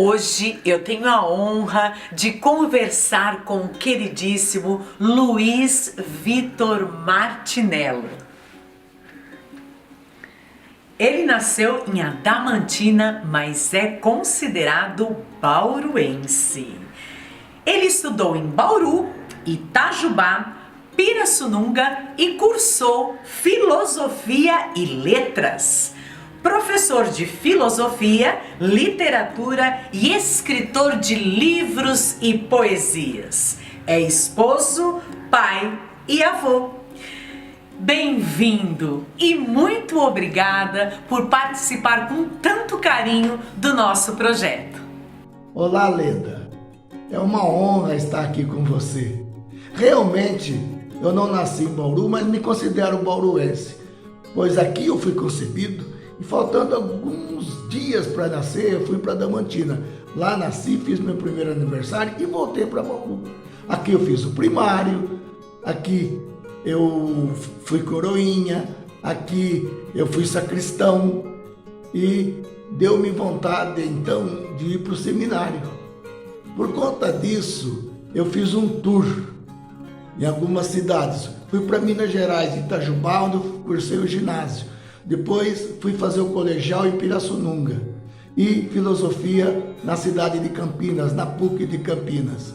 Hoje eu tenho a honra de conversar com o queridíssimo Luiz Vitor Martinello. Ele nasceu em Adamantina, mas é considerado bauruense. Ele estudou em Bauru, Itajubá, Pirassununga e cursou Filosofia e Letras. Professor de filosofia, literatura e escritor de livros e poesias. É esposo, pai e avô. Bem-vindo e muito obrigada por participar com tanto carinho do nosso projeto. Olá, Leda. É uma honra estar aqui com você. Realmente, eu não nasci em Bauru, mas me considero bauruense, pois aqui eu fui concebido e faltando alguns dias para nascer, eu fui para Adamantina. Lá nasci, fiz meu primeiro aniversário e voltei para Bauru. Aqui eu fiz o primário, aqui eu fui coroinha, aqui eu fui sacristão e deu-me vontade então de ir para o seminário. Por conta disso, eu fiz um tour em algumas cidades. Fui para Minas Gerais, Itajubá, onde eu cursei o ginásio. Depois fui fazer o colegial em Pirassununga e filosofia na cidade de Campinas, na PUC de Campinas.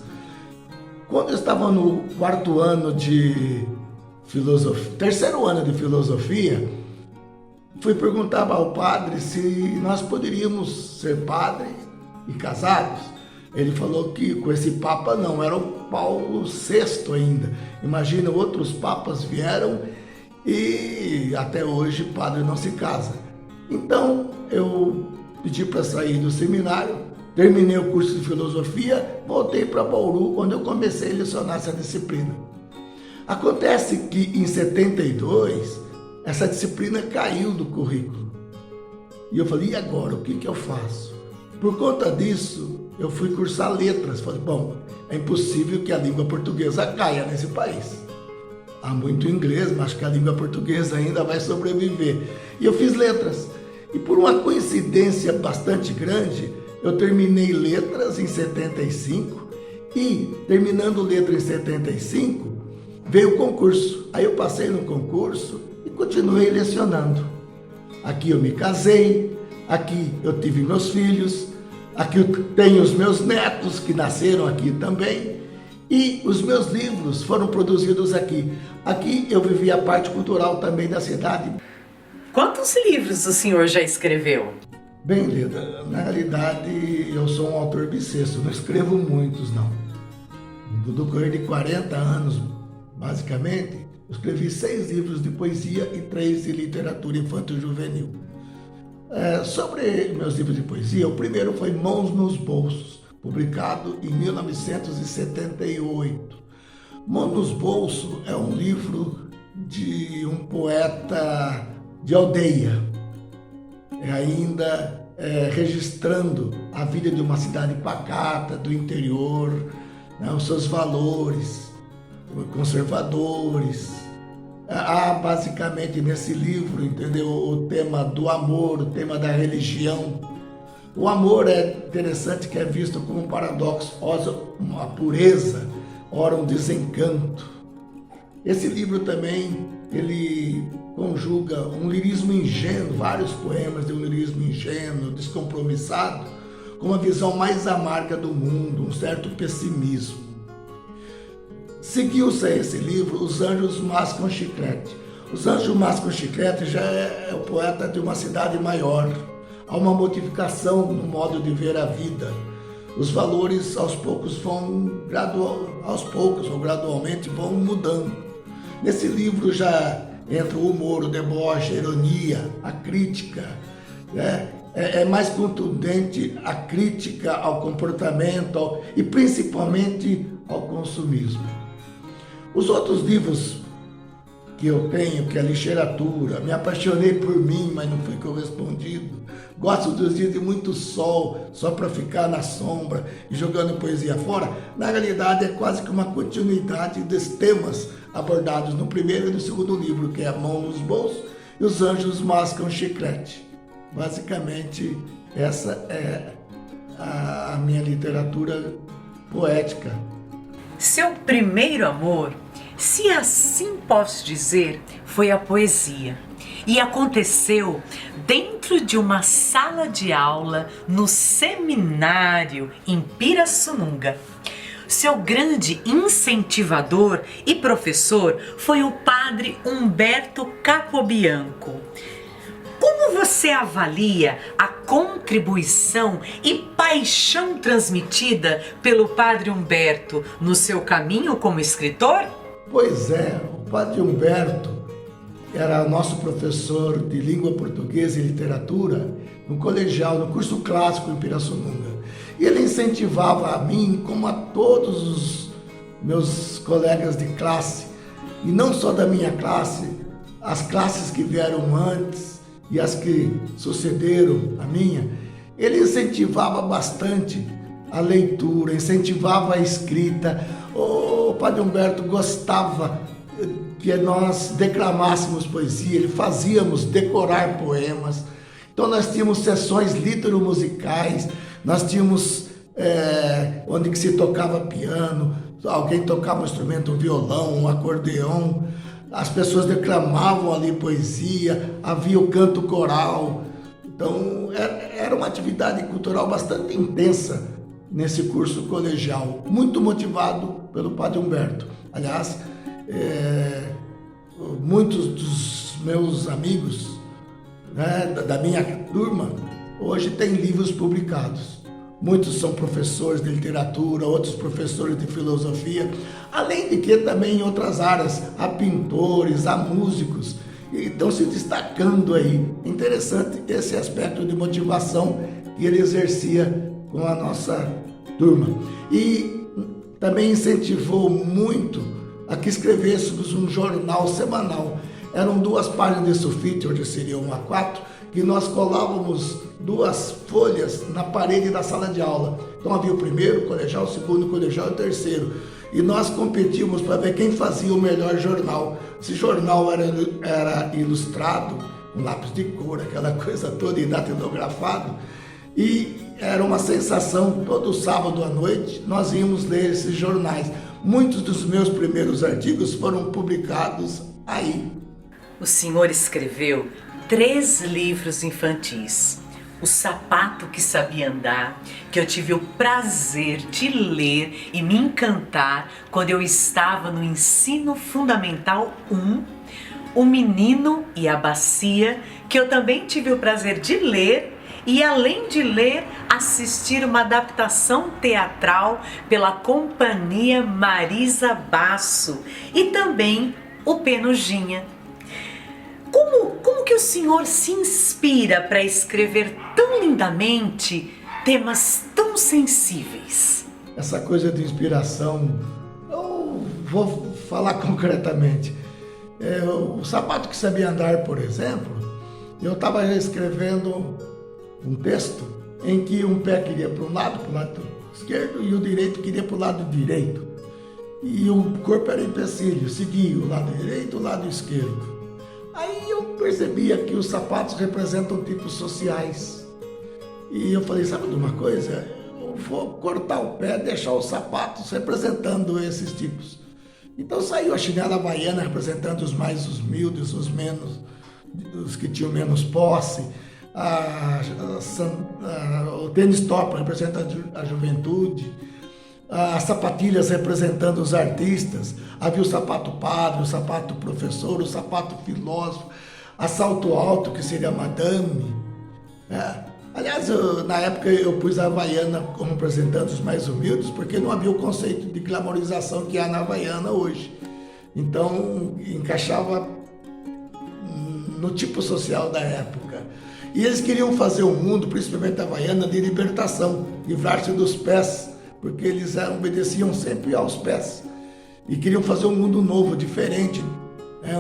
Quando eu estava no quarto ano de filosofia, terceiro ano de filosofia, fui perguntar ao padre se nós poderíamos ser padres e casados. Ele falou que com esse papa não, era o Paulo VI ainda. Imagina, outros papas vieram e até hoje padre não se casa. Então eu pedi para sair do seminário, terminei o curso de filosofia, voltei para Bauru, onde eu comecei a lecionar essa disciplina. Acontece que em 72, essa disciplina caiu do currículo. E eu falei, e agora? O que eu faço? Por conta disso, eu fui cursar letras. Falei, bom, é impossível que a língua portuguesa caia nesse país. Há muito inglês, mas acho que a língua portuguesa ainda vai sobreviver. E eu fiz letras. E por uma coincidência bastante grande, eu terminei letras em 75 e, terminando letras em 75, veio o concurso. Aí eu passei no concurso e continuei lecionando. Aqui eu me casei, aqui eu tive meus filhos, aqui eu tenho os meus netos que nasceram aqui também. E os meus livros foram produzidos aqui. Aqui eu vivi a parte cultural também da cidade. Quantos livros o senhor já escreveu? Bem, Leda, na realidade eu sou um autor bissexto, não escrevo muitos não. Do decorrer de 40 anos, basicamente, eu escrevi 6 livros de poesia e 3 de literatura infanto-juvenil. Sobre meus livros de poesia, o primeiro foi Mãos nos Bolsos, publicado em 1978. Mãos nos Bolsos é um livro de um poeta de aldeia, ainda registrando a vida de uma cidade pacata, do interior, né, os seus valores conservadores. Há basicamente nesse livro, entendeu, o tema do amor, o tema da religião. O amor é interessante que é visto como um paradoxo, ora uma pureza, ora um desencanto. Esse livro também, ele conjuga um lirismo ingênuo, vários poemas de um lirismo ingênuo, descompromissado, com uma visão mais amarga do mundo, um certo pessimismo. Seguiu-se esse livro Os Anjos Mascam Chiclete. Os Anjos Mascam Chiclete já é o poeta de uma cidade maior. Há uma modificação no modo de ver a vida. Os valores aos poucos ou gradualmente vão mudando. Nesse livro já entra o humor, o deboche, a ironia, a crítica. É mais contundente a crítica ao comportamento e principalmente ao consumismo. Os outros livros que eu tenho, que é a literatura, me apaixonei por mim, mas não fui correspondido. Gosto dos dias de muito sol, só para ficar na sombra e jogando poesia fora. Na realidade, é quase que uma continuidade dos temas abordados no primeiro e no segundo livro, que é A Mão nos Bolsos e Os Anjos Mascam Chiclete. Basicamente, essa é a minha literatura poética. Seu primeiro amor, se assim posso dizer, foi a poesia. E aconteceu dentro de uma sala de aula no seminário em Pirassununga. Seu grande incentivador e professor foi o padre Humberto Capobianco. Como você avalia a contribuição e paixão transmitida pelo padre Humberto no seu caminho como escritor? Pois é, o padre Humberto era nosso professor de língua portuguesa e literatura no colegial, no curso clássico em Pirassununga. E ele incentivava a mim, como a todos os meus colegas de classe, e não só da minha classe, as classes que vieram antes e as que sucederam a minha, ele incentivava bastante a leitura, incentivava a escrita. O padre Humberto gostava que nós declamássemos poesia, ele fazíamos decorar poemas. Então nós tínhamos sessões litero-musicais, nós tínhamos onde que se tocava piano, alguém tocava um instrumento, um violão, um acordeão, as pessoas declamavam ali poesia, havia o canto coral. Então era uma atividade cultural bastante intensa nesse curso colegial, muito motivado pelo padre Humberto. Aliás, muitos dos meus amigos, né, da minha turma, hoje têm livros publicados. Muitos são professores de literatura, outros professores de filosofia, além de que também em outras áreas há pintores, há músicos, e estão se destacando aí. Interessante esse aspecto de motivação que ele exercia com a nossa turma. E também incentivou muito a que escrevêssemos um jornal semanal. Eram 2 páginas de sulfite, hoje seria 1 a 4, que nós colávamos 2 folhas na parede da sala de aula. Então havia o primeiro colegial, o segundo colegial e o terceiro. E nós competíamos para ver quem fazia o melhor jornal. Esse jornal era ilustrado, com lápis de cor, aquela coisa toda, e datilografado. E era uma sensação, todo sábado à noite nós íamos ler esses jornais. Muitos dos meus primeiros artigos foram publicados aí. O senhor escreveu 3 livros infantis. O Sapato que Sabia Andar, que eu tive o prazer de ler e me encantar quando eu estava no ensino fundamental 1. O Menino e a Bacia, que eu também tive o prazer de ler e, além de ler, assistir uma adaptação teatral pela Companhia Marisa Basso, e também o Penugina. Como que o senhor se inspira para escrever tão lindamente temas tão sensíveis? Essa coisa de inspiração, eu vou falar concretamente. O Sapato que Sabia Andar, por exemplo, eu estava escrevendo um texto em que um pé queria para um lado, para o lado esquerdo, e o direito queria para o lado direito. E o corpo era empecilho, seguia o lado direito e o lado esquerdo. Aí eu percebia que os sapatos representam tipos sociais. E eu falei, sabe de uma coisa? Eu vou cortar o pé, deixar os sapatos representando esses tipos. Então saiu a chinela havaiana representando os mais humildes, os menos, os que tinham menos posse. O tênis top representa a juventude. As sapatilhas representando os artistas. Havia o sapato padre, o sapato professor, o sapato filósofo, a salto alto, que seria a madame. Aliás, na época eu pus a havaiana como representando os mais humildes, porque não havia o conceito de glamorização que há na havaiana hoje. Então, encaixava no tipo social da época. E eles queriam fazer um mundo, principalmente a havaiana, de libertação, livrar-se dos pés, porque eles obedeciam sempre aos pés. E queriam fazer um mundo novo, diferente,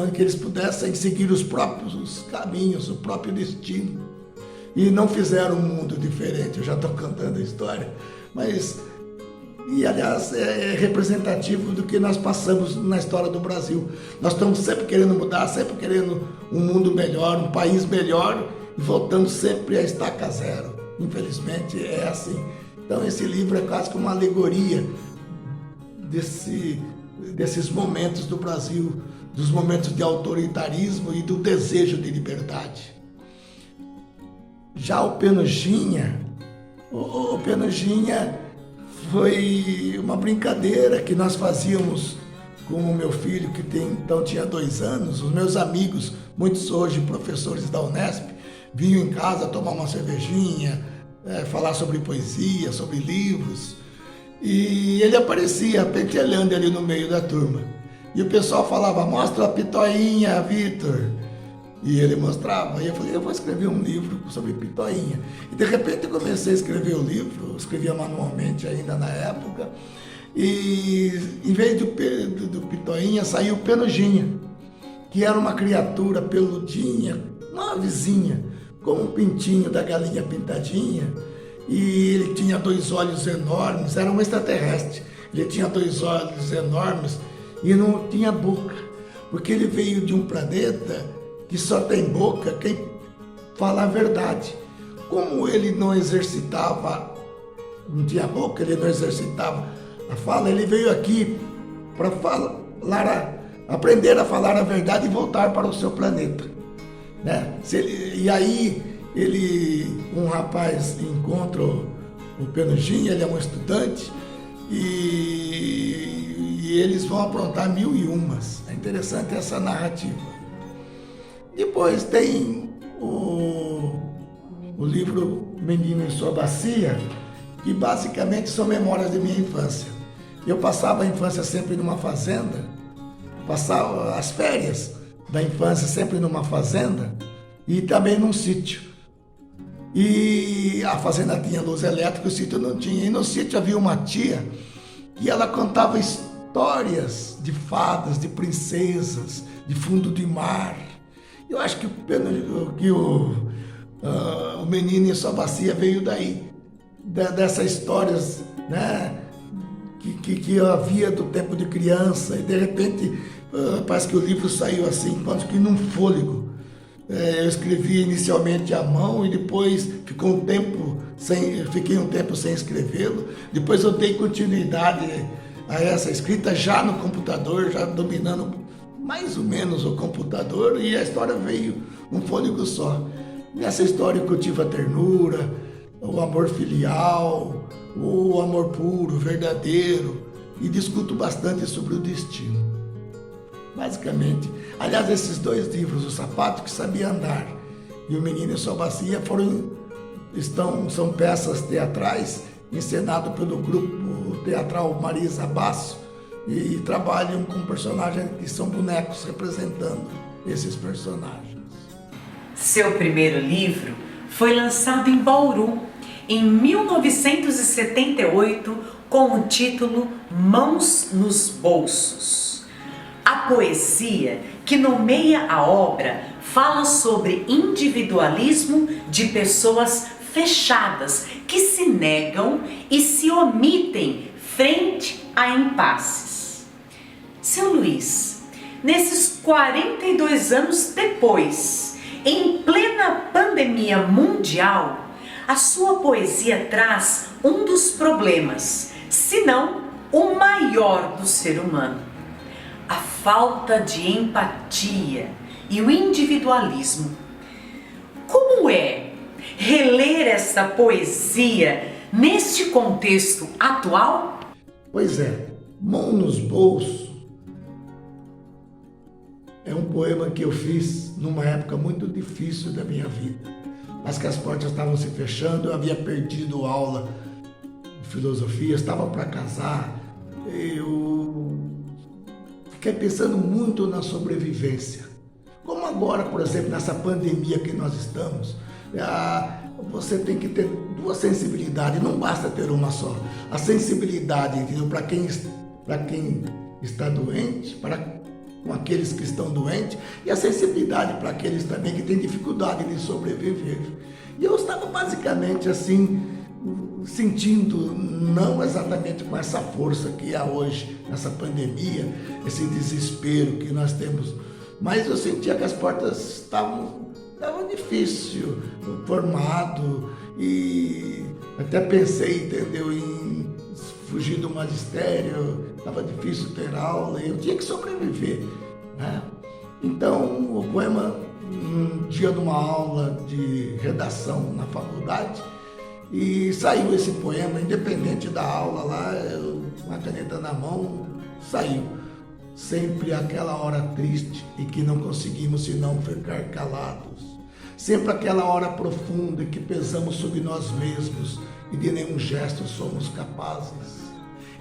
onde que eles pudessem seguir os próprios caminhos, o próprio destino. E não fizeram um mundo diferente, eu já estou contando a história. Aliás, é representativo do que nós passamos na história do Brasil. Nós estamos sempre querendo mudar, sempre querendo um mundo melhor, um país melhor, e voltando sempre a estaca zero. Infelizmente é assim Então esse livro é quase que uma alegoria desses momentos do Brasil, dos momentos de autoritarismo e do desejo de liberdade. Já o Penugina, o Penugina foi uma brincadeira que nós fazíamos com o meu filho, que então tinha 2 anos. Os meus amigos, muitos hoje professores da Unesp, vinham em casa tomar uma cervejinha, falar sobre poesia, sobre livros. E ele aparecia pentelhando ali no meio da turma. E o pessoal falava: mostra a pitoinha, Vitor. E ele mostrava. E eu falei: eu vou escrever um livro sobre pitoinha. E de repente eu comecei a escrever o livro, escrevia manualmente ainda na época. E em vez do pitoinha saiu o Penugina, que era uma criatura peludinha, uma vizinha, como um pintinho da galinha pintadinha. E ele tinha 2 olhos enormes, era um extraterrestre. Ele tinha 2 olhos enormes e não tinha boca, porque ele veio de um planeta que só tem boca quem fala a verdade. Como ele não exercitava, não tinha boca, ele não exercitava a fala, ele veio aqui para aprender a falar a verdade e voltar para o seu planeta, né? E aí um rapaz encontra o Penugina, ele é um estudante, e eles vão aprontar 1001. É interessante essa narrativa. Depois tem o livro Menino em Sua Bacia, que basicamente são memórias de minha infância. Eu passava a infância sempre numa fazenda, passava as férias da infância sempre numa fazenda e também num sítio. E a fazenda tinha luz elétrica, o sítio não tinha. E no sítio havia uma tia que ela contava histórias de fadas, de princesas, de fundo de mar. Eu acho que o Menino em Sua Bacia veio daí, dessas histórias, né, que havia do tempo de criança. E de repente parece que o livro saiu assim, quase que num fôlego. Eu escrevi inicialmente à mão e depois fiquei um tempo sem escrevê-lo. Depois eu dei continuidade a essa escrita já no computador, já dominando mais ou menos o computador, e a história veio num fôlego só. Nessa história eu cultivo a ternura, o amor filial, o amor puro, verdadeiro, e discuto bastante sobre o destino. Basicamente, aliás, esses 2 livros, O Sapato que Sabia Andar e O Menino em Sua Bacia, são peças teatrais encenadas pelo grupo teatral Marisa Basso, e trabalham com personagens que são bonecos representando esses personagens. Seu primeiro livro foi lançado em Bauru em 1978 com o título Mãos nos Bolsos. A poesia que nomeia a obra fala sobre individualismo de pessoas fechadas que se negam e se omitem frente a impasses. Seu Luiz, nesses 42 anos depois, em plena pandemia mundial, a sua poesia traz um dos problemas, se não o maior do ser humano: a falta de empatia e o individualismo. Como é reler essa poesia neste contexto atual? Pois é, Mão nos Bolsos é um poema que eu fiz numa época muito difícil da minha vida, mas que as portas estavam se fechando. Eu havia perdido aula de filosofia, estava para casar, eu fiquei pensando muito na sobrevivência. Como agora, por exemplo, nessa pandemia que nós estamos, você tem que ter 2 sensibilidades, não basta ter uma só. A sensibilidade, entendeu? Para quem está doente, com aqueles que estão doentes, e a sensibilidade para aqueles também que têm dificuldade de sobreviver. E eu estava basicamente assim, sentindo, não exatamente com essa força que há hoje, nessa pandemia, esse desespero que nós temos, mas eu sentia que as portas estavam estava difícil, formado, e até pensei, entendeu, em fugir do magistério, estava difícil ter aula, eu tinha que sobreviver, né? Então, o poema, um dia de uma aula de redação na faculdade, e saiu esse poema, independente da aula lá, uma caneta na mão, saiu. Sempre aquela hora triste e que não conseguimos senão ficar calados. Sempre aquela hora profunda que pesamos sobre nós mesmos e de nenhum gesto somos capazes.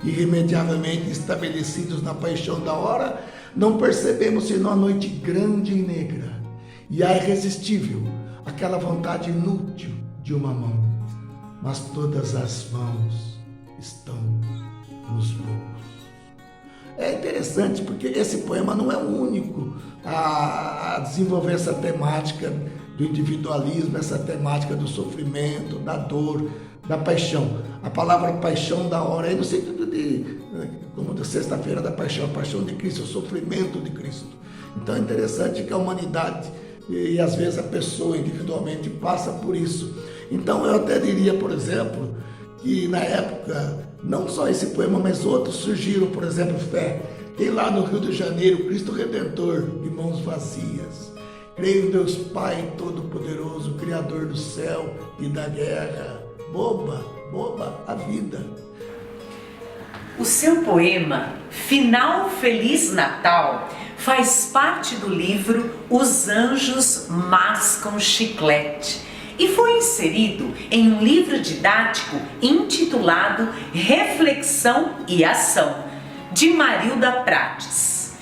Irremediavelmente estabelecidos na paixão da hora, não percebemos senão a noite grande e negra e a irresistível, aquela vontade inútil de uma mão. Mas todas as mãos estão nos bolsos. É interessante porque esse poema não é o único a desenvolver essa temática do individualismo, essa temática do sofrimento, da dor, da paixão. A palavra paixão da hora é no sentido de, como da sexta-feira da paixão, a paixão de Cristo, o sofrimento de Cristo. Então é interessante que a humanidade e às vezes a pessoa individualmente passa por isso. Então eu até diria, por exemplo, que na época, não só esse poema, mas outros surgiram, por exemplo, Fé. Tem lá no Rio de Janeiro, Cristo Redentor, de mãos vazias. Creio em Deus Pai Todo-Poderoso, Criador do céu e da guerra. Boba, boba a vida. O seu poema Final Feliz Natal faz parte do livro Os Anjos Mascam Chiclete e foi inserido em um livro didático intitulado Reflexão e Ação, de Marilda Prates.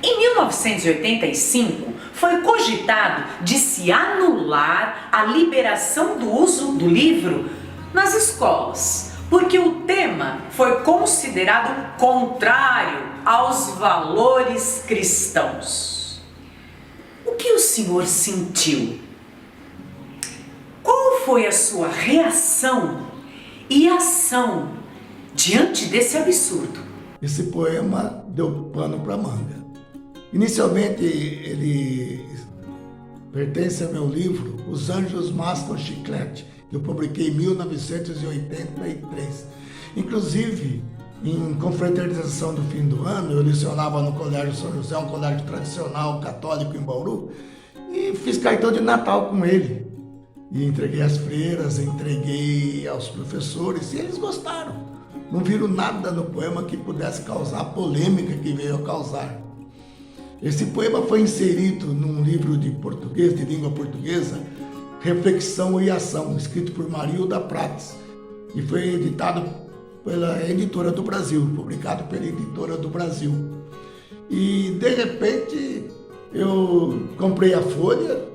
Em 1985, foi cogitado de se anular a liberação do uso do livro nas escolas, porque o tema foi considerado contrário aos valores cristãos. O que o senhor sentiu? Qual foi a sua reação e ação diante desse absurdo? Esse poema deu pano para manga. Inicialmente ele pertence ao meu livro Os Anjos Mascam Chiclete, que eu publiquei em 1983. Inclusive, em confraternização do fim do ano, eu lecionava no Colégio São José, um colégio tradicional católico em Bauru, e fiz cartão de Natal com ele. E entreguei às freiras, entreguei aos professores, e eles gostaram. Não viram nada no poema que pudesse causar a polêmica que veio a causar. Esse poema foi inserido num livro de português, de língua portuguesa, Reflexão e Ação, escrito por Marilda Prates, e foi editado pela Editora do Brasil, publicado pela Editora do Brasil. E, de repente, eu comprei a Folha,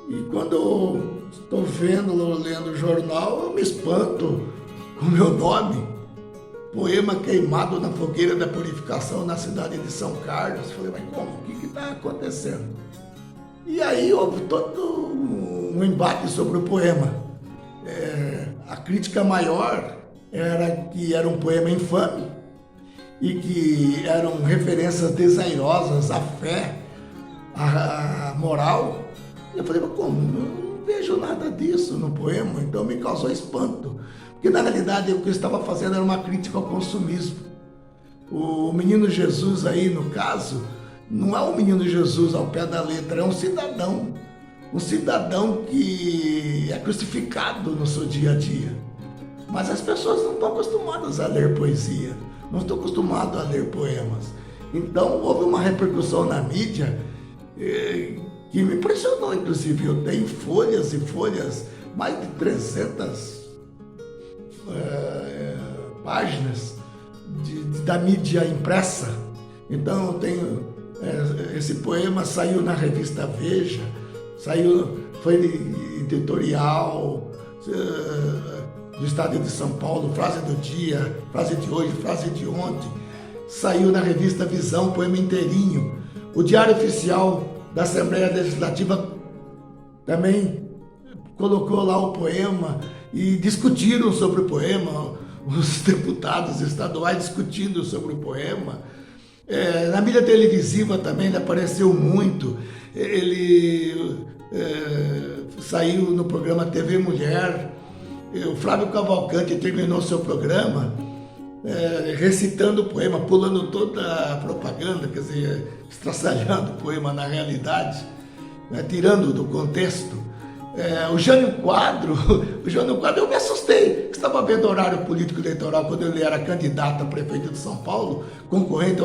e quando eu estou lendo o jornal, eu me espanto com o meu nome. Poema queimado na fogueira da purificação na cidade de São Carlos. Falei, mas como? O que está acontecendo? E aí houve todo um embate sobre o poema. A crítica maior era que era um poema infame e que eram referências desairosas à fé, à moral. E eu falei, mas como? Eu não vejo nada disso no poema, então me causou espanto. Porque na realidade o que eu estava fazendo era uma crítica ao consumismo. O menino Jesus aí, no caso, não é um menino Jesus ao pé da letra, é um cidadão que é crucificado no seu dia a dia. Mas as pessoas não estão acostumadas a ler poesia, não estão acostumadas a ler poemas. Então houve uma repercussão na mídia que me impressionou, inclusive. Eu tenho folhas e folhas, mais de 300 páginas da mídia impressa. Então eu tenho esse poema, saiu na revista Veja, foi editorial do estado de São Paulo, frase do dia, frase de hoje, frase de ontem, saiu na revista Visão, poema inteirinho. O Diário Oficial da Assembleia Legislativa também colocou lá o poema e discutiram sobre o poema, os deputados estaduais discutindo sobre o poema. Na mídia televisiva também ele apareceu muito, ele saiu no programa TV Mulher. O Flávio Cavalcante terminou seu programa recitando o poema, pulando toda a propaganda, quer dizer, estraçalhando o poema na realidade, né, tirando do contexto. O Jânio Quadro, eu me assustei. Estava vendo o horário político eleitoral quando ele era candidato a prefeito de São Paulo, concorrente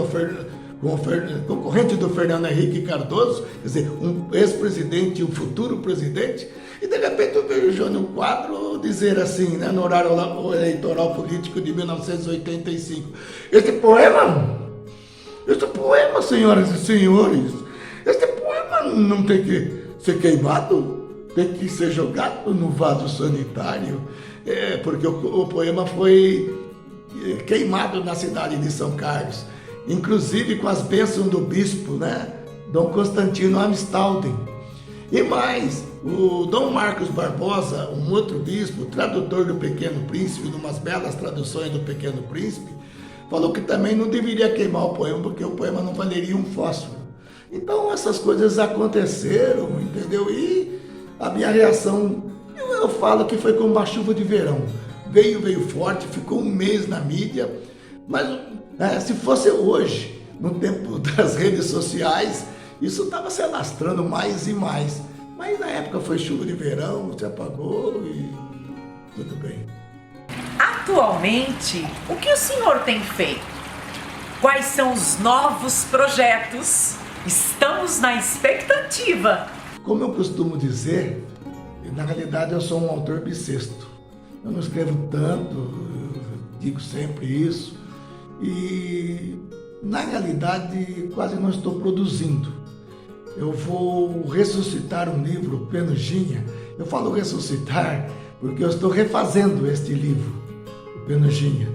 do Fernando Henrique Cardoso, quer dizer, um ex-presidente e um futuro presidente, e de repente eu vejo o Jânio Quadro dizer assim, né, no horário eleitoral político de 1985, este poema, senhoras e senhores, este poema não tem que ser queimado, tem que ser jogado no vaso sanitário, porque o poema foi queimado na cidade de São Carlos, inclusive com as bênçãos do bispo, né, Dom Constantino Amstalden. E mais, o Dom Marcos Barbosa, um outro bispo, tradutor do Pequeno Príncipe, de umas belas traduções do Pequeno Príncipe, falou que também não deveria queimar o poema, porque o poema não valeria um fósforo. Então essas coisas aconteceram, entendeu? E a minha reação, eu falo que foi como uma chuva de verão. Veio forte, ficou um mês na mídia, mas se fosse hoje, no tempo das redes sociais, isso estava se alastrando mais e mais. Mas na época foi chuva de verão, se apagou e tudo bem. Atualmente, o que o senhor tem feito? Quais são os novos projetos? Estamos na expectativa. Como eu costumo dizer, na realidade eu sou um autor bissexto. Eu não escrevo tanto, eu digo sempre isso. E na realidade quase não estou produzindo. Eu vou ressuscitar um livro, Penuginha. Eu falo ressuscitar porque eu estou refazendo este livro, o Penuginha.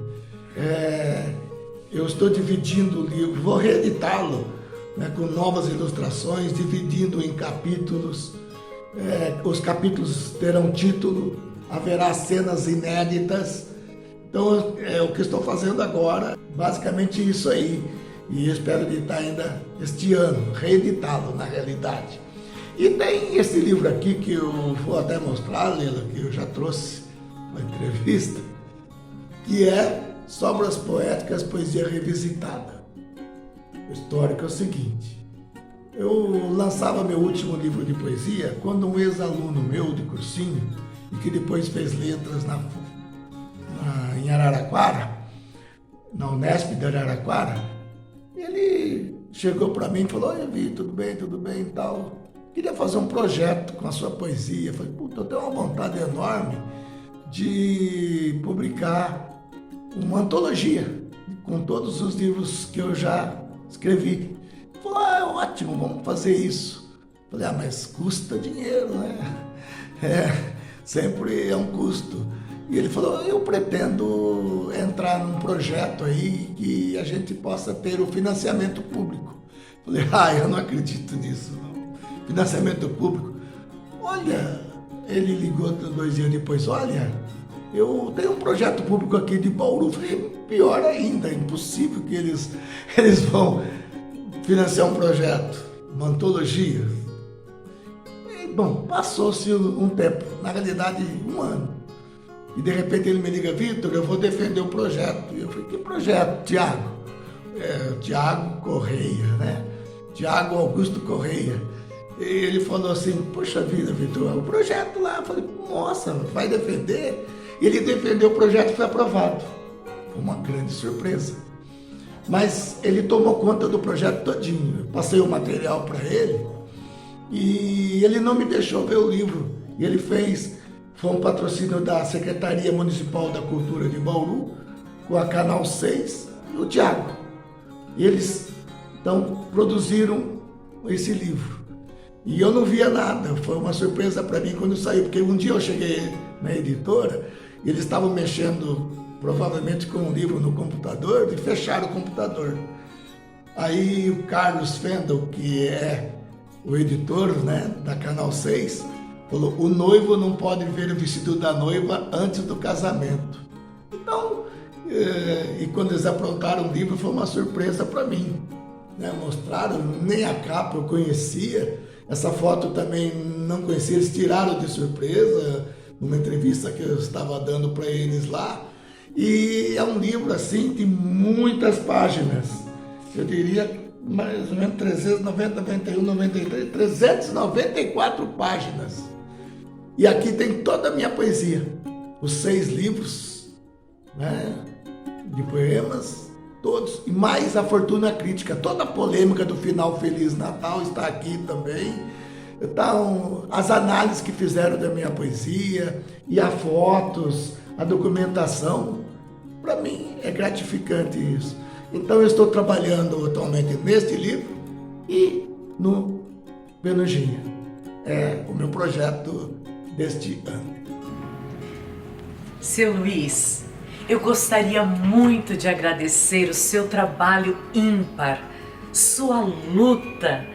Eu estou dividindo o livro, vou reeditá-lo, né, com novas ilustrações, dividindo em capítulos. Os capítulos terão título, haverá cenas inéditas. Então é o que estou fazendo agora, basicamente isso aí. E espero editar ainda este ano, reeditá-lo na realidade. E tem esse livro aqui que eu vou até mostrar, Leila, que eu já trouxe uma entrevista, que é Sobras Poéticas, Poesia Revisitada. O histórico é o seguinte: eu lançava meu último livro de poesia quando um ex-aluno meu de cursinho, e que depois fez letras em Araraquara, na Unesp de Araraquara, ele chegou para mim e falou: "Oi, Vi, tudo bem e tal. Queria fazer um projeto com a sua poesia." Eu falei: "Puta, eu tenho uma vontade enorme de publicar uma antologia com todos os livros que eu já escrevi." Ele falou: "Ah, é ótimo, vamos fazer isso." Eu falei: "Ah, mas custa dinheiro, né?" Sempre é um custo. E ele falou: "Eu pretendo entrar num projeto aí que a gente possa ter o financiamento público." Eu falei: "Eu não acredito nisso, não. Financiamento público." Olha, ele ligou 2 dias depois: "Olha, eu tenho um projeto público aqui de Bauru." Eu falei: "Pior ainda, é impossível que eles vão financiar um projeto, uma antologia." E, bom, passou-se um tempo, na realidade 1 ano. E de repente ele me liga: "Vitor, eu vou defender o projeto." E eu falei: "Que projeto, Tiago?" Tiago Correia, né? Tiago Augusto Correia. E ele falou assim: "Poxa vida, Vitor, o projeto lá." Eu falei: "Nossa, vai defender?" E ele defendeu o projeto e foi aprovado. Foi uma grande surpresa. Mas ele tomou conta do projeto todinho. Eu passei o material para ele e ele não me deixou ver o livro. E ele fez... Foi um patrocínio da Secretaria Municipal da Cultura de Bauru, com a Canal 6 e o Tiago. E eles, então, produziram esse livro. E eu não via nada, foi uma surpresa para mim quando saiu, porque um dia eu cheguei na editora e eles estavam mexendo, provavelmente, com um livro no computador, e fecharam o computador. Aí o Carlos Fendel, que é o editor, né, da Canal 6, falou: "O noivo não pode ver o vestido da noiva antes do casamento." Então, e quando eles aprontaram o livro, foi uma surpresa para mim, né? Mostraram, nem a capa eu conhecia, Essa foto também não conhecia, eles tiraram de surpresa numa entrevista que eu estava dando para eles lá. E é um livro assim de muitas páginas. Eu diria mais ou menos 390, 91, 93, 394 páginas. E aqui tem toda a minha poesia. Os 6 livros, né, de poemas, todos. E mais a Fortuna Crítica. Toda a polêmica do final Feliz Natal está aqui também. Então, as análises que fizeram da minha poesia, e as fotos, a documentação, para mim é gratificante isso. Então eu estou trabalhando atualmente neste livro e no Penugina. É o meu projeto deste ano. Seu Luiz, eu gostaria muito de agradecer o seu trabalho ímpar, sua luta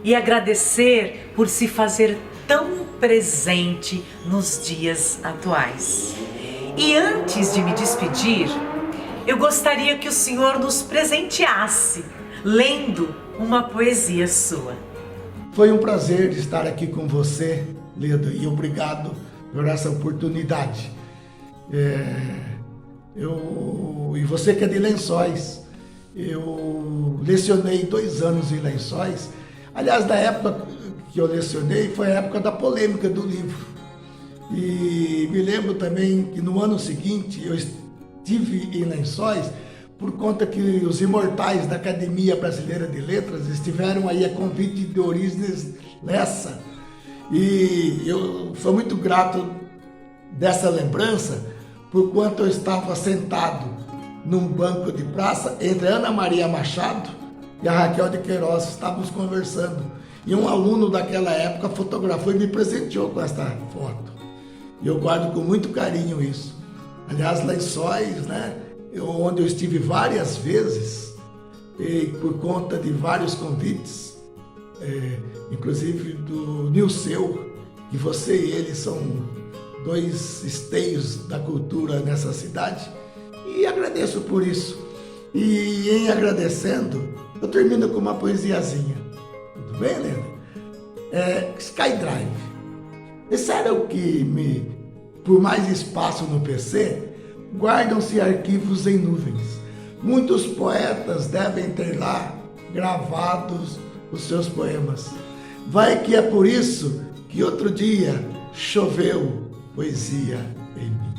e agradecer por se fazer tão presente nos dias atuais. E antes de me despedir, eu gostaria que o senhor nos presenteasse lendo uma poesia sua. Foi um prazer estar aqui com você, Leda, e obrigado por essa oportunidade. E você que é de Lençóis, eu lecionei 2 anos em Lençóis. Aliás, na época que eu lecionei foi a época da polêmica do livro. E me lembro também que no ano seguinte eu estive em Lençóis por conta que os imortais da Academia Brasileira de Letras estiveram aí a convite de Orígenes Lessa. E eu sou muito grato dessa lembrança, por quanto eu estava sentado num banco de praça entre Ana Maria Machado e a Raquel de Queiroz. Estávamos conversando e um aluno daquela época fotografou e me presenteou com esta foto. E eu guardo com muito carinho isso. Aliás, Lençóis, né, onde eu estive várias vezes, e por conta de vários convites, inclusive do Nilceu, que você e ele são 2 esteios da cultura nessa cidade, e agradeço por isso. E em agradecendo, eu termino com uma poesiazinha. Tudo bem, Helena? Skydrive. Disseram que, por mais espaço no PC, guardam-se arquivos em nuvens. Muitos poetas devem ter lá gravados os seus poemas. Vai que é por isso que outro dia choveu poesia em mim.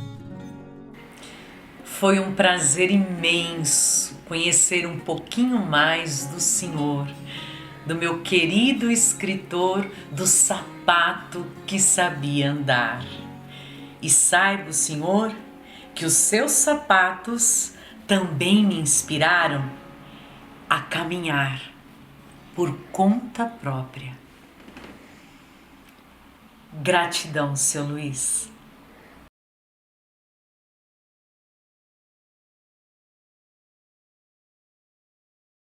Foi um prazer imenso conhecer um pouquinho mais do senhor, do meu querido escritor do sapato que sabia andar. E saiba o senhor que os seus sapatos também me inspiraram a caminhar por conta própria. Gratidão, seu Luiz.